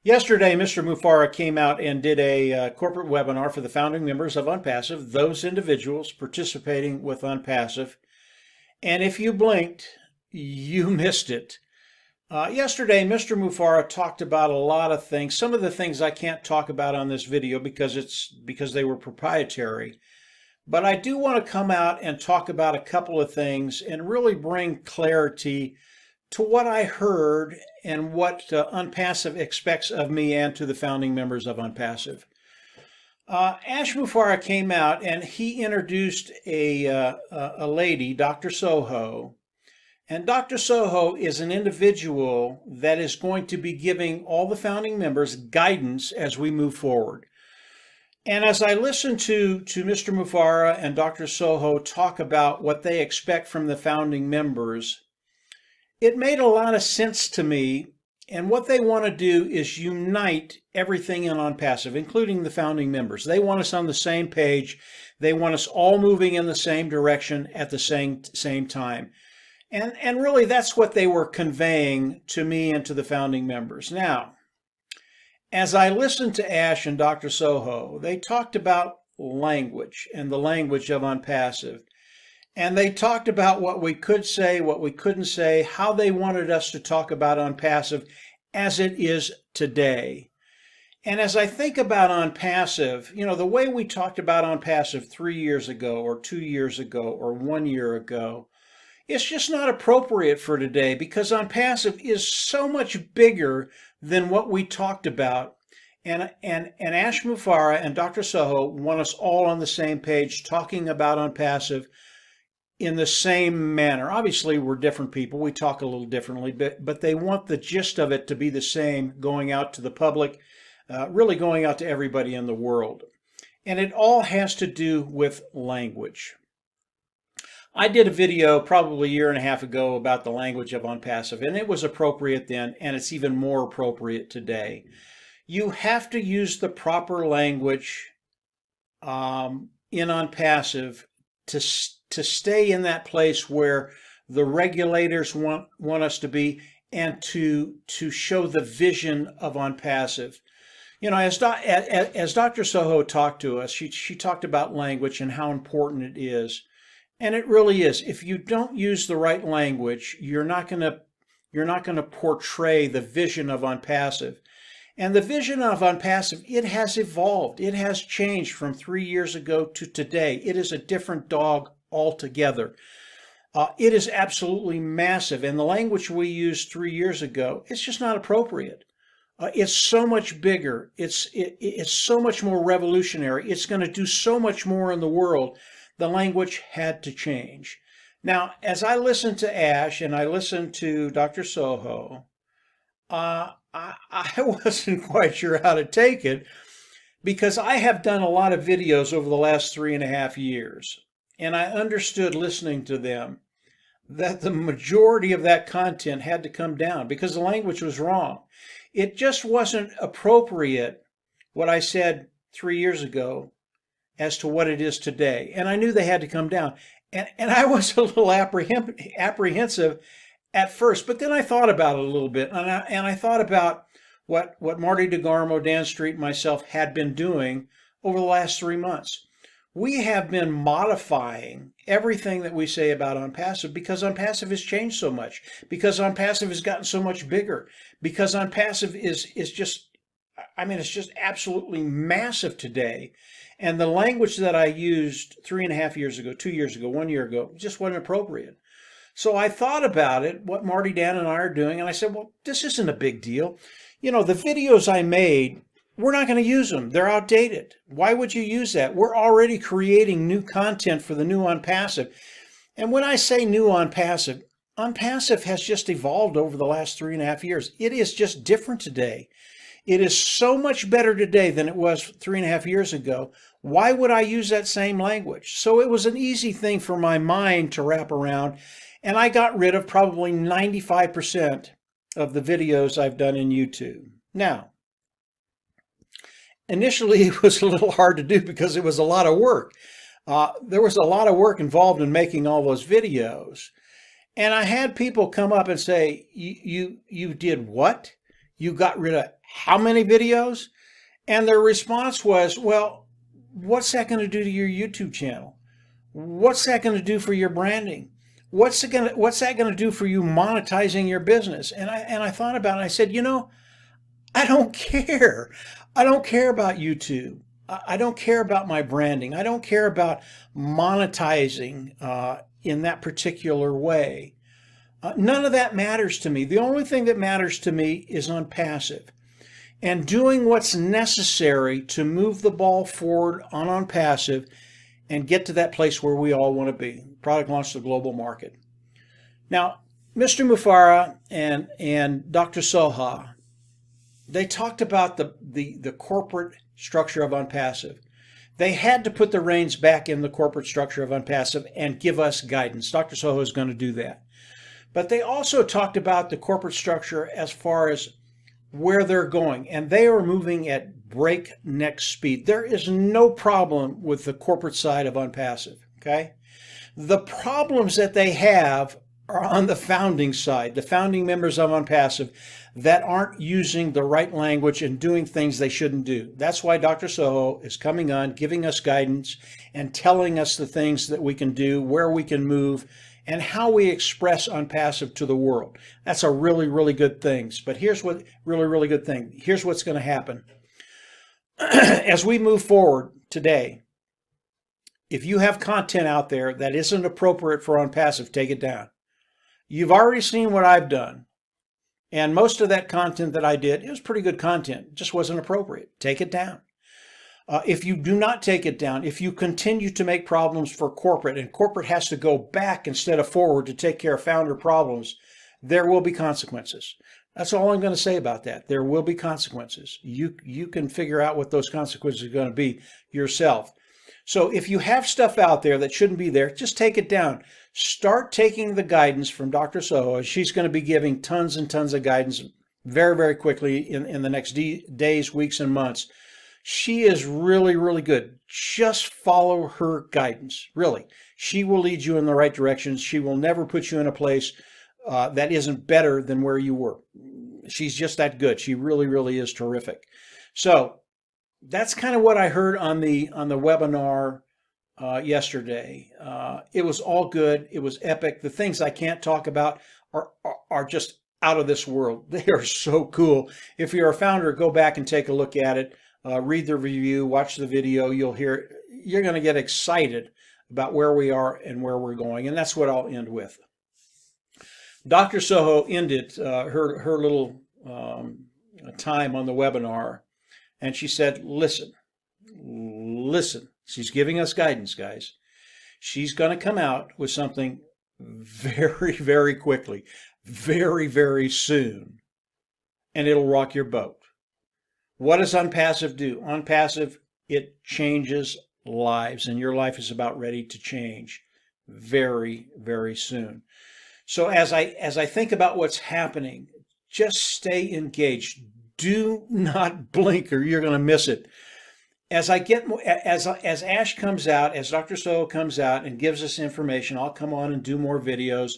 Yesterday, Mr. Mufara came out and did a corporate webinar for the founding members of OnPassive, those individuals participating with OnPassive. And if you blinked, you missed it. Yesterday, Mr. Mufara talked about a lot of things. Some of the things I can't talk about on this video because they were proprietary. But I do want to come out and talk about a couple of things and really bring clarity to what I heard and what OnPassive expects of me and to the founding members of OnPassive. Ash Mufara came out and he introduced a lady, Dr. Soho. And Dr. Soho is an individual that is going to be giving all the founding members guidance as we move forward. And as I listened to Mr. Mufara and Dr. Soho talk about what they expect from the founding members, it made a lot of sense to me. And what they want to do is unite everything in OnPassive, including the founding members. They want us on the same page. They want us all moving in the same direction at the same time. And really, that's what they were conveying to me and to the founding members. Now, as I listened to Ash and Dr. Soho, they talked about language and the language of OnPassive. And they talked about what we could say, what we couldn't say, how they wanted us to talk about OnPassive as it is today. And as I think about OnPassive, the way we talked about OnPassive 3 years ago or 2 years ago or 1 year ago, it's just not appropriate for today because OnPassive is so much bigger than what we talked about. And Ash Mufara and Dr. Soho want us all on the same page talking about OnPassive in the same manner. Obviously, we're different people. We talk a little differently, but they want the gist of it to be the same going out to the public, really going out to everybody in the world. And it all has to do with language. I did a video probably a year and a half ago about the language of OnPassive, and it was appropriate then, and it's even more appropriate today. You have to use the proper language in OnPassive to stay in that place where the regulators want us to be and to show the vision of OnPassive. As Dr. Soho talked to us, she talked about language and how important it is. And it really is. If you don't use the right language, you're not going to portray the vision of OnPassive. And the vision of OnPassive, it has evolved. It has changed from 3 years ago to today. It is a different dog altogether. It is absolutely massive. And the language we used 3 years ago, it's just not appropriate. It's so much bigger. It's so much more revolutionary. It's going to do so much more in the world. The language had to change. Now, as I listened to Ash and I listened to Dr. Soho, I wasn't quite sure how to take it because I have done a lot of videos over the last 3.5 years. And I understood listening to them that the majority of that content had to come down because the language was wrong. It just wasn't appropriate what I said 3 years ago as to what it is today. And I knew they had to come down. And I was a little apprehensive at first, but then I thought about it a little bit. And I thought about what Marty DeGarmo, Dan Street, and myself had been doing over the last 3 months. We have been modifying everything that we say about OnPassive because OnPassive has changed so much, because OnPassive has gotten so much bigger, because OnPassive is just, it's just absolutely massive today. And the language that I used 3.5 years ago, 2 years ago, 1 year ago, just wasn't appropriate. So I thought about it, what Marty, Dan, and I are doing, and I said, well, this isn't a big deal. The videos I made, we're not going to use them. They're outdated. Why would you use that? We're already creating new content for the new OnPassive. And when I say new OnPassive, OnPassive has just evolved over the last 3.5 years. It is just different today. It is so much better today than it was 3.5 years ago. Why would I use that same language? So it was an easy thing for my mind to wrap around. And I got rid of probably 95% of the videos I've done in YouTube. Now, initially it was a little hard to do because it was a lot of work. There was a lot of work involved in making all those videos. And I had people come up and say, you did what? You got rid of how many videos? And their response was, well, what's that going to do to your YouTube channel? What's that going to do for your branding? What's that going to do for you monetizing your business? And I thought about it. And I said, you know, I don't care. I don't care about YouTube. I don't care about my branding. I don't care about monetizing in that particular way. None of that matters to me. The only thing that matters to me is OnPassive and doing what's necessary to move the ball forward on OnPassive and get to that place where we all want to be. Product launch to the global market. Now, Mr. Mufareh and Dr. Soha, they talked about the corporate structure of OnPassive. They had to put the reins back in the corporate structure of OnPassive and give us guidance. Dr. Soho is going to do that. But they also talked about the corporate structure as far as where they're going, and they are moving at breakneck speed. There is no problem with the corporate side of OnPassive, okay? The problems that they have are on the founding side, the founding members of OnPassive that aren't using the right language and doing things they shouldn't do. That's why Dr. Soho is coming on, giving us guidance and telling us the things that we can do, where we can move, and how we express OnPassive to the world. That's a really, really good thing. But here's what really good thing. Here's what's going to happen. As we move forward today, if you have content out there that isn't appropriate for OnPassive, take it down. You've already seen what I've done. And most of that content that I did, it was pretty good content. It just wasn't appropriate. Take it down. If you do not take it down, if you continue to make problems for corporate, and corporate has to go back instead of forward to take care of founder problems, there will be consequences. That's all I'm going to say about that. There will be consequences. You can figure out what those consequences are going to be yourself. So if you have stuff out there that shouldn't be there, just take it down. Start taking the guidance from Dr. Soho. She's going to be giving tons and tons of guidance very, very quickly in the next days, weeks, and months. She is really, really good. Just follow her guidance, really. She will lead you in the right direction. She will never put you in a place that isn't better than where you were. She's just that good. She really, really is terrific. So that's kind of what I heard on the webinar yesterday. It was all good. It was epic. The things I can't talk about are just out of this world. They are so cool. If you're a founder, go back and take a look at it. Read the review, watch the video. You'll hear, you're going to get excited about where we are and where we're going. And that's what I'll end with. Dr. Soho ended her little time on the webinar. And she said, listen. She's giving us guidance, guys. She's going to come out with something very, very quickly, very, very soon. And it'll rock your boat. What does OnPassive do? OnPassive, it changes lives, and your life is about ready to change very, very soon. So as I think about what's happening, just stay engaged. Do not blink or you're going to miss it. As Ash comes out, as Dr. Soho comes out and gives us information, I'll come on and do more videos.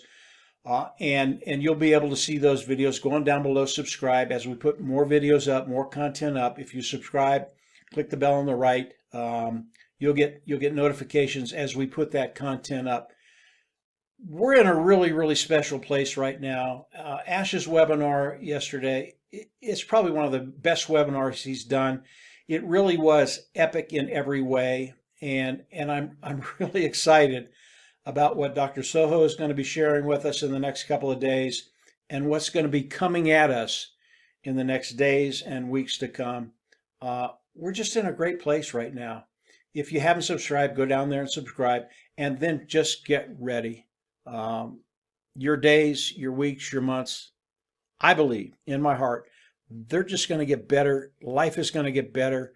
And you'll be able to see those videos. Going down below, subscribe as we put more videos up, more content up. If you subscribe, click the bell on the right. You'll get notifications as we put that content up. We're in a really, really special place right now. Ash's webinar yesterday, it's probably one of the best webinars he's done. It really was epic in every way, and I'm really excited about what Dr. Soho is going to be sharing with us in the next couple of days and what's going to be coming at us in the next days and weeks to come. We're just in a great place right now. If you haven't subscribed, go down there and subscribe, and then just get ready. Your days, your weeks, your months, I believe in my heart, they're just going to get better. Life is going to get better.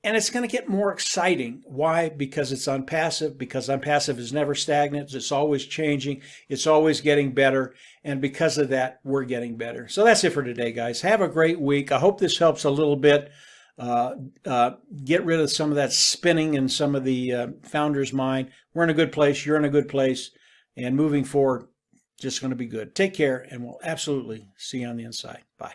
And it's going to get more exciting. Why? Because it's OnPassive, because OnPassive is never stagnant. It's always changing. It's always getting better. And because of that, we're getting better. So that's it for today, guys. Have a great week. I hope this helps a little bit. Get rid of some of that spinning in some of the founders' mind. We're in a good place. You're in a good place. And moving forward, just going to be good. Take care, and we'll absolutely see you on the inside. Bye.